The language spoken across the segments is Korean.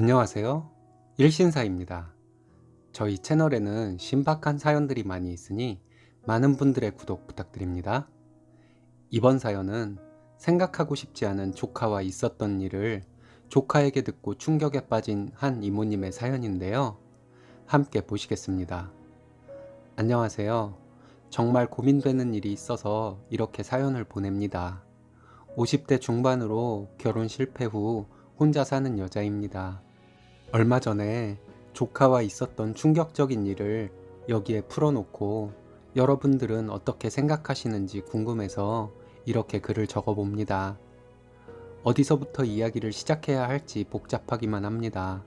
안녕하세요. 일신사입니다. 저희 채널에는 신박한 사연들이 많이 있으니 많은 분들의 구독 부탁드립니다. 이번 사연은 생각하고 싶지 않은 조카와 있었던 일을 조카에게 듣고 충격에 빠진 한 이모님의 사연인데요. 함께 보시겠습니다. 안녕하세요. 정말 고민되는 일이 있어서 이렇게 사연을 보냅니다. 50대 중반으로 결혼 실패 후 혼자 사는 여자입니다. 얼마 전에 조카와 있었던 충격적인 일을 여기에 풀어놓고 여러분들은 어떻게 생각하시는지 궁금해서 이렇게 글을 적어봅니다. 어디서부터 이야기를 시작해야 할지 복잡하기만 합니다.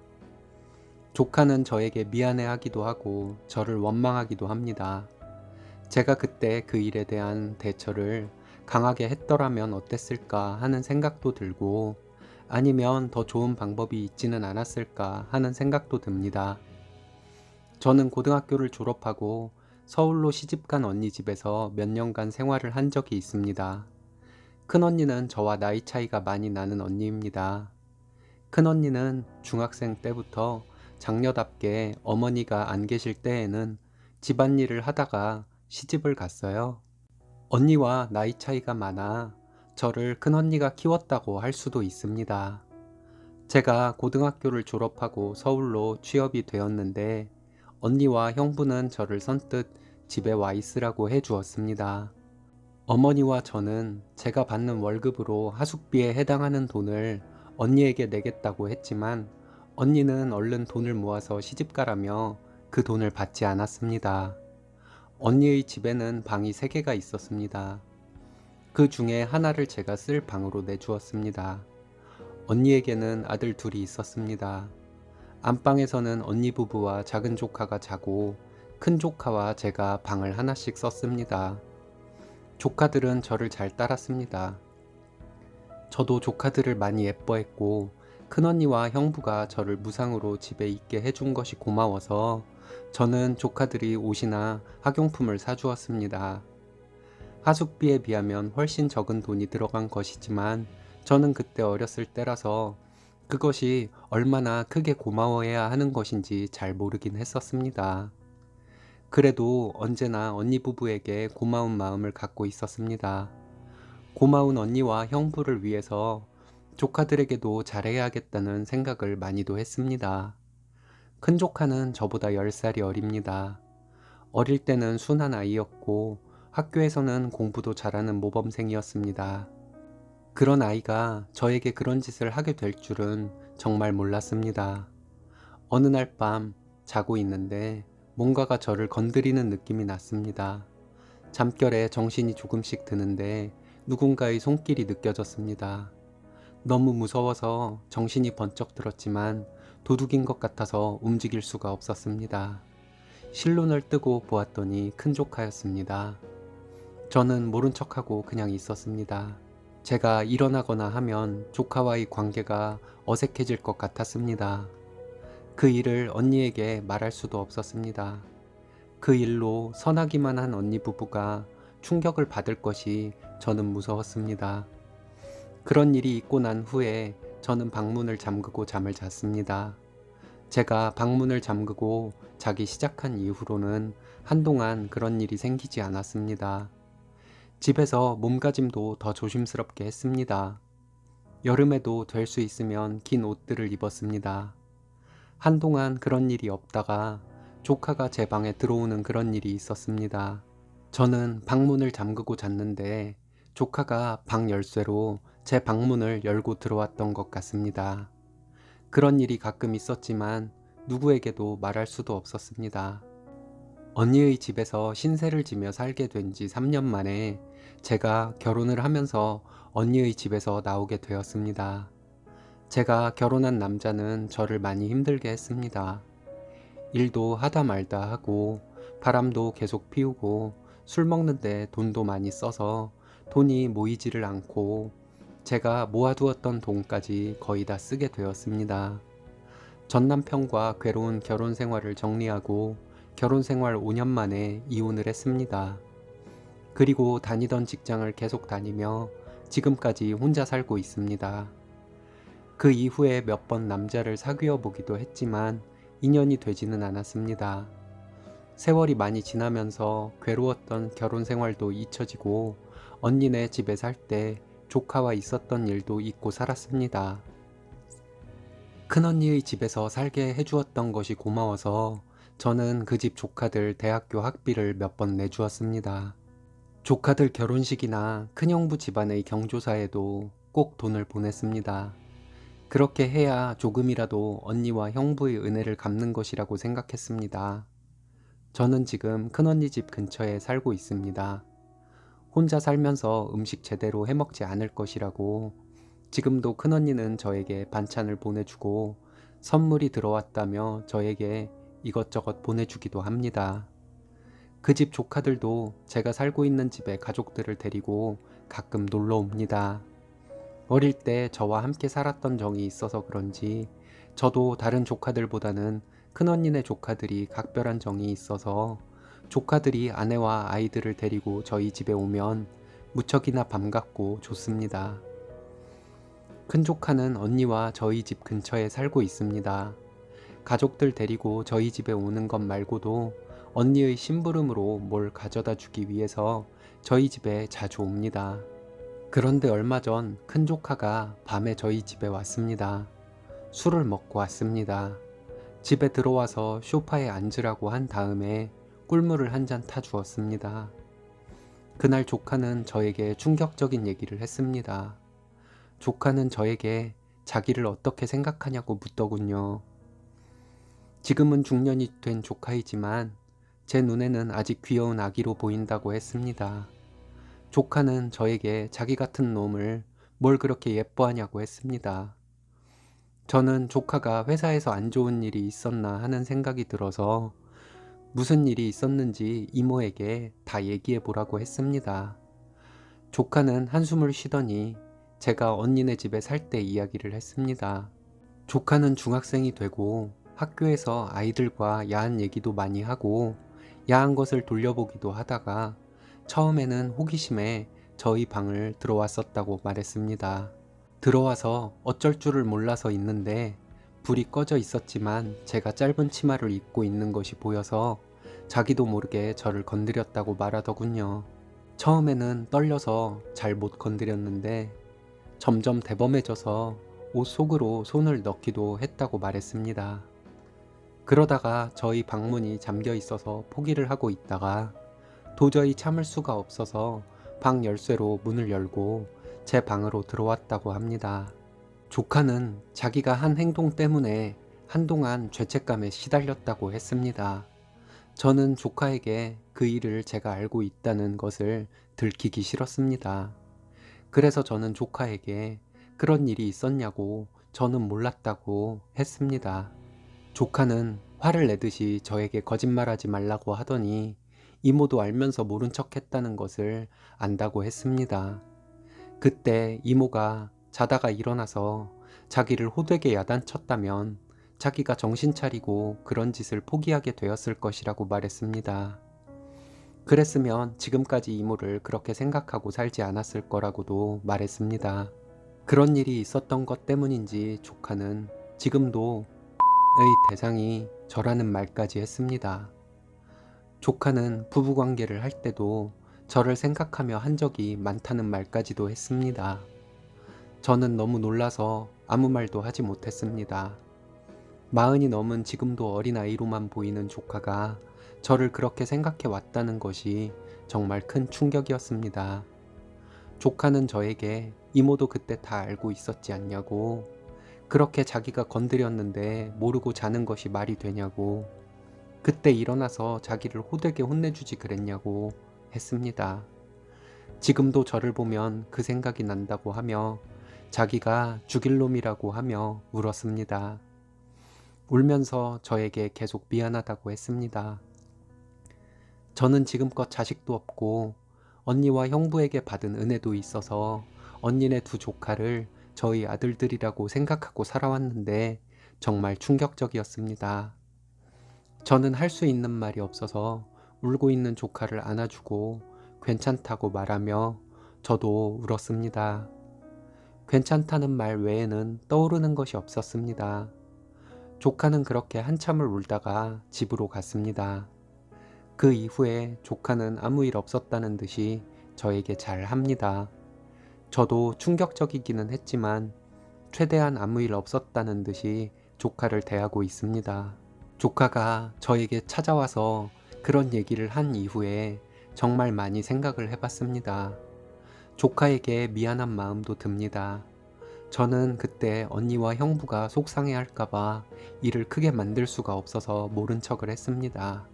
조카는 저에게 미안해하기도 하고 저를 원망하기도 합니다. 제가 그때 그 일에 대한 대처를 강하게 했더라면 어땠을까 하는 생각도 들고 아니면 더 좋은 방법이 있지는 않았을까 하는 생각도 듭니다. 저는 고등학교를 졸업하고 서울로 시집간 언니 집에서 몇 년간 생활을 한 적이 있습니다. 큰언니는 저와 나이 차이가 많이 나는 언니입니다. 큰언니는 중학생 때부터 장녀답게 어머니가 안 계실 때에는 집안일을 하다가 시집을 갔어요. 언니와 나이 차이가 많아 저를 큰언니가 키웠다고 할 수도 있습니다. 제가 고등학교를 졸업하고 서울로 취업이 되었는데 언니와 형부는 저를 선뜻 집에 와 있으라고 해 주었습니다. 어머니와 저는 제가 받는 월급으로 하숙비에 해당하는 돈을 언니에게 내겠다고 했지만 언니는 얼른 돈을 모아서 시집가라며 그 돈을 받지 않았습니다. 언니의 집에는 방이 3개가 있었습니다. 그 중에 하나를 제가 쓸 방으로 내주었습니다. 언니에게는 아들 둘이 있었습니다. 안방에서는 언니 부부와 작은 조카가 자고 큰 조카와 제가 방을 하나씩 썼습니다. 조카들은 저를 잘 따랐습니다. 저도 조카들을 많이 예뻐했고 큰언니와 형부가 저를 무상으로 집에 있게 해준 것이 고마워서 저는 조카들이 옷이나 학용품을 사주었습니다. 하숙비에 비하면 훨씬 적은 돈이 들어간 것이지만 저는 그때 어렸을 때라서 그것이 얼마나 크게 고마워해야 하는 것인지 잘 모르긴 했었습니다. 그래도 언제나 언니 부부에게 고마운 마음을 갖고 있었습니다. 고마운 언니와 형부를 위해서 조카들에게도 잘해야겠다는 생각을 많이도 했습니다. 큰 조카는 저보다 10살이 어립니다. 어릴 때는 순한 아이였고 학교에서는 공부도 잘하는 모범생이었습니다. 그런 아이가 저에게 그런 짓을 하게 될 줄은 정말 몰랐습니다. 어느 날 밤 자고 있는데 뭔가가 저를 건드리는 느낌이 났습니다. 잠결에 정신이 조금씩 드는데 누군가의 손길이 느껴졌습니다. 너무 무서워서 정신이 번쩍 들었지만 도둑인 것 같아서 움직일 수가 없었습니다. 실눈을 뜨고 보았더니 큰 조카였습니다. 저는 모른 척하고 그냥 있었습니다. 제가 일어나거나 하면 조카와의 관계가 어색해질 것 같았습니다. 그 일을 언니에게 말할 수도 없었습니다. 그 일로 선하기만 한 언니 부부가 충격을 받을 것이 저는 무서웠습니다. 그런 일이 있고 난 후에 저는 방문을 잠그고 잠을 잤습니다. 제가 방문을 잠그고 자기 시작한 이후로는 한동안 그런 일이 생기지 않았습니다. 집에서 몸가짐도 더 조심스럽게 했습니다. 여름에도 될 수 있으면 긴 옷들을 입었습니다. 한동안 그런 일이 없다가 조카가 제 방에 들어오는 그런 일이 있었습니다. 저는 방문을 잠그고 잤는데 조카가 방 열쇠로 제 방문을 열고 들어왔던 것 같습니다. 그런 일이 가끔 있었지만 누구에게도 말할 수도 없었습니다. 언니의 집에서 신세를 지며 살게 된 지 3년 만에 제가 결혼을 하면서 언니의 집에서 나오게 되었습니다. 제가 결혼한 남자는 저를 많이 힘들게 했습니다. 일도 하다 말다 하고 바람도 계속 피우고 술 먹는데 돈도 많이 써서 돈이 모이지를 않고 제가 모아두었던 돈까지 거의 다 쓰게 되었습니다. 전 남편과 괴로운 결혼 생활을 정리하고 결혼 생활 5년 만에 이혼을 했습니다. 그리고 다니던 직장을 계속 다니며 지금까지 혼자 살고 있습니다. 그 이후에 몇 번 남자를 사귀어 보기도 했지만 인연이 되지는 않았습니다. 세월이 많이 지나면서 괴로웠던 결혼 생활도 잊혀지고 언니네 집에 살 때 조카와 있었던 일도 잊고 살았습니다. 큰언니의 집에서 살게 해주었던 것이 고마워서 저는 그 집 조카들 대학교 학비를 몇 번 내주었습니다. 조카들 결혼식이나 큰형부 집안의 경조사에도 꼭 돈을 보냈습니다. 그렇게 해야 조금이라도 언니와 형부의 은혜를 갚는 것이라고 생각했습니다. 저는 지금 큰언니 집 근처에 살고 있습니다. 혼자 살면서 음식 제대로 해먹지 않을 것이라고 지금도 큰언니는 저에게 반찬을 보내주고 선물이 들어왔다며 저에게 이것저것 보내주기도 합니다. 그 집 조카들도 제가 살고 있는 집에 가족들을 데리고 가끔 놀러 옵니다. 어릴 때 저와 함께 살았던 정이 있어서 그런지 저도 다른 조카들보다는 큰언니네 조카들이 각별한 정이 있어서 조카들이 아내와 아이들을 데리고 저희 집에 오면 무척이나 반갑고 좋습니다. 큰 조카는 언니와 저희 집 근처에 살고 있습니다. 가족들 데리고 저희 집에 오는 것 말고도 언니의 심부름으로 뭘 가져다 주기 위해서 저희 집에 자주 옵니다. 그런데 얼마 전 큰 조카가 밤에 저희 집에 왔습니다. 술을 먹고 왔습니다. 집에 들어와서 소파에 앉으라고 한 다음에 꿀물을 한 잔 타주었습니다. 그날 조카는 저에게 충격적인 얘기를 했습니다. 조카는 저에게 자기를 어떻게 생각하냐고 묻더군요. 지금은 중년이 된 조카이지만 제 눈에는 아직 귀여운 아기로 보인다고 했습니다. 조카는 저에게 자기 같은 놈을 뭘 그렇게 예뻐하냐고 했습니다. 저는 조카가 회사에서 안 좋은 일이 있었나 하는 생각이 들어서 무슨 일이 있었는지 이모에게 다 얘기해 보라고 했습니다. 조카는 한숨을 쉬더니 제가 언니네 집에 살 때 이야기를 했습니다. 조카는 중학생이 되고 학교에서 아이들과 야한 얘기도 많이 하고 야한 것을 돌려보기도 하다가 처음에는 호기심에 저희 방을 들어왔었다고 말했습니다. 들어와서 어쩔 줄을 몰라서 있는데 불이 꺼져 있었지만 제가 짧은 치마를 입고 있는 것이 보여서 자기도 모르게 저를 건드렸다고 말하더군요. 처음에는 떨려서 잘 못 건드렸는데 점점 대범해져서 옷 속으로 손을 넣기도 했다고 말했습니다. 그러다가 저희 방문이 잠겨 있어서 포기를 하고 있다가 도저히 참을 수가 없어서 방 열쇠로 문을 열고 제 방으로 들어왔다고 합니다. 조카는 자기가 한 행동 때문에 한동안 죄책감에 시달렸다고 했습니다. 저는 조카에게 그 일을 제가 알고 있다는 것을 들키기 싫었습니다. 그래서 저는 조카에게 그런 일이 있었냐고 저는 몰랐다고 했습니다. 조카는 화를 내듯이 저에게 거짓말하지 말라고 하더니 이모도 알면서 모른 척 했다는 것을 안다고 했습니다. 그때 이모가 자다가 일어나서 자기를 호되게 야단쳤다면 자기가 정신 차리고 그런 짓을 포기하게 되었을 것이라고 말했습니다. 그랬으면 지금까지 이모를 그렇게 생각하고 살지 않았을 거라고도 말했습니다. 그런 일이 있었던 것 때문인지 조카는 지금도 의 대상이 저라는 말까지 했습니다. 조카는 부부관계를 할 때도 저를 생각하며 한 적이 많다는 말까지도 했습니다. 저는 너무 놀라서 아무 말도 하지 못했습니다. 40이 넘은 지금도 어린아이로만 보이는 조카가 저를 그렇게 생각해 왔다는 것이 정말 큰 충격이었습니다. 조카는 저에게 이모도 그때 다 알고 있었지 않냐고, 그렇게 자기가 건드렸는데 모르고 자는 것이 말이 되냐고, 그때 일어나서 자기를 호되게 혼내주지 그랬냐고 했습니다. 지금도 저를 보면 그 생각이 난다고 하며 자기가 죽일 놈이라고 하며 울었습니다. 울면서 저에게 계속 미안하다고 했습니다. 저는 지금껏 자식도 없고 언니와 형부에게 받은 은혜도 있어서 언니네 두 조카를 저희 아들들이라고 생각하고 살아왔는데 정말 충격적이었습니다. 저는 할 수 있는 말이 없어서 울고 있는 조카를 안아주고 괜찮다고 말하며 저도 울었습니다. 괜찮다는 말 외에는 떠오르는 것이 없었습니다. 조카는 그렇게 한참을 울다가 집으로 갔습니다. 그 이후에 조카는 아무 일 없었다는 듯이 저에게 잘합니다. 저도 충격적이기는 했지만 최대한 아무 일 없었다는 듯이 조카를 대하고 있습니다. 조카가 저에게 찾아와서 그런 얘기를 한 이후에 정말 많이 생각을 해봤습니다. 조카에게 미안한 마음도 듭니다. 저는 그때 언니와 형부가 속상해 할까봐 일을 크게 만들 수가 없어서 모른 척을 했습니다.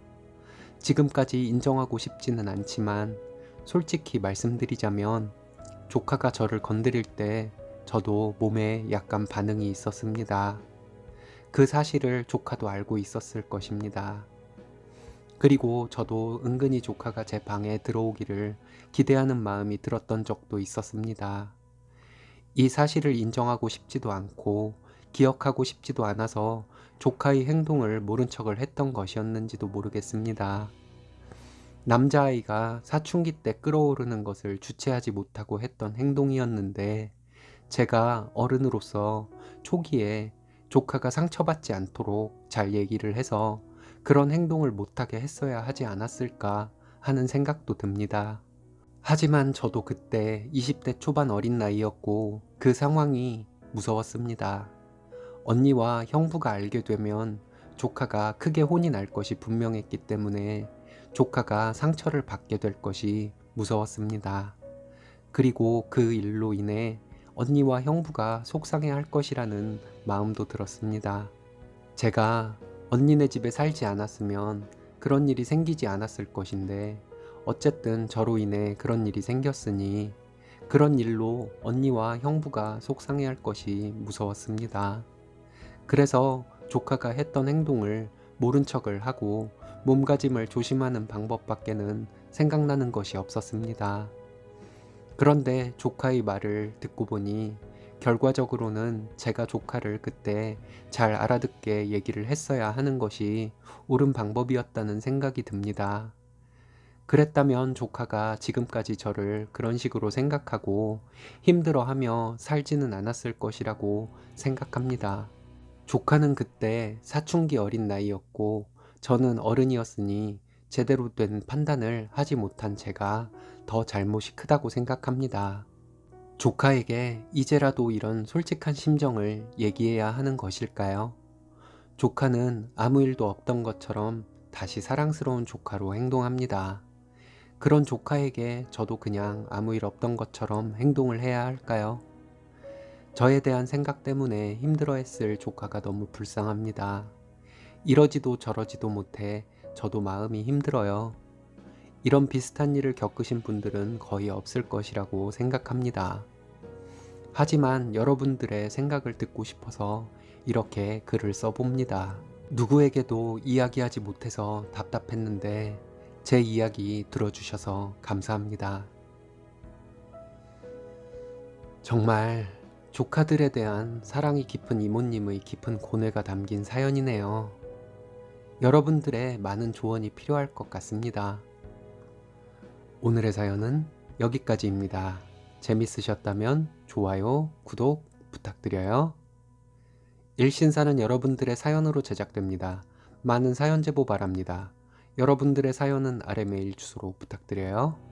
지금까지 인정하고 싶지는 않지만 솔직히 말씀드리자면 조카가 저를 건드릴 때 저도 몸에 약간 반응이 있었습니다. 그 사실을 조카도 알고 있었을 것입니다. 그리고 저도 은근히 조카가 제 방에 들어오기를 기대하는 마음이 들었던 적도 있었습니다. 이 사실을 인정하고 싶지도 않고 기억하고 싶지도 않아서 조카의 행동을 모른 척을 했던 것이었는지도 모르겠습니다. 남자아이가 사춘기 때 끓어오르는 것을 주체하지 못하고 했던 행동이었는데 제가 어른으로서 초기에 조카가 상처받지 않도록 잘 얘기를 해서 그런 행동을 못하게 했어야 하지 않았을까 하는 생각도 듭니다. 하지만 저도 그때 20대 초반 어린 나이였고 그 상황이 무서웠습니다. 언니와 형부가 알게 되면 조카가 크게 혼이 날 것이 분명했기 때문에 조카가 상처를 받게 될 것이 무서웠습니다. 그리고 그 일로 인해 언니와 형부가 속상해 할 것이라는 마음도 들었습니다. 제가 언니네 집에 살지 않았으면 그런 일이 생기지 않았을 것인데 어쨌든 저로 인해 그런 일이 생겼으니 그런 일로 언니와 형부가 속상해 할 것이 무서웠습니다. 그래서 조카가 했던 행동을 모른 척을 하고 몸가짐을 조심하는 방법밖에는 생각나는 것이 없었습니다. 그런데 조카의 말을 듣고 보니 결과적으로는 제가 조카를 그때 잘 알아듣게 얘기를 했어야 하는 것이 옳은 방법이었다는 생각이 듭니다. 그랬다면 조카가 지금까지 저를 그런 식으로 생각하고 힘들어하며 살지는 않았을 것이라고 생각합니다. 조카는 그때 사춘기 어린 나이였고 저는 어른이었으니 제대로 된 판단을 하지 못한 제가 더 잘못이 크다고 생각합니다. 조카에게 이제라도 이런 솔직한 심정을 얘기해야 하는 것일까요? 조카는 아무 일도 없던 것처럼 다시 사랑스러운 조카로 행동합니다. 그런 조카에게 저도 그냥 아무 일 없던 것처럼 행동을 해야 할까요? 저에 대한 생각 때문에 힘들어했을 조카가 너무 불쌍합니다. 이러지도 저러지도 못해 저도 마음이 힘들어요. 이런 비슷한 일을 겪으신 분들은 거의 없을 것이라고 생각합니다. 하지만 여러분들의 생각을 듣고 싶어서 이렇게 글을 써봅니다. 누구에게도 이야기하지 못해서 답답했는데 제 이야기 들어주셔서 감사합니다. 정말 조카들에 대한 사랑이 깊은 이모님의 깊은 고뇌가 담긴 사연이네요. 여러분들의 많은 조언이 필요할 것 같습니다. 오늘의 사연은 여기까지입니다. 재밌으셨다면 좋아요, 구독 부탁드려요. 일신사는 여러분들의 사연으로 제작됩니다. 많은 사연 제보 바랍니다. 여러분들의 사연은 아래 메일 주소로 부탁드려요.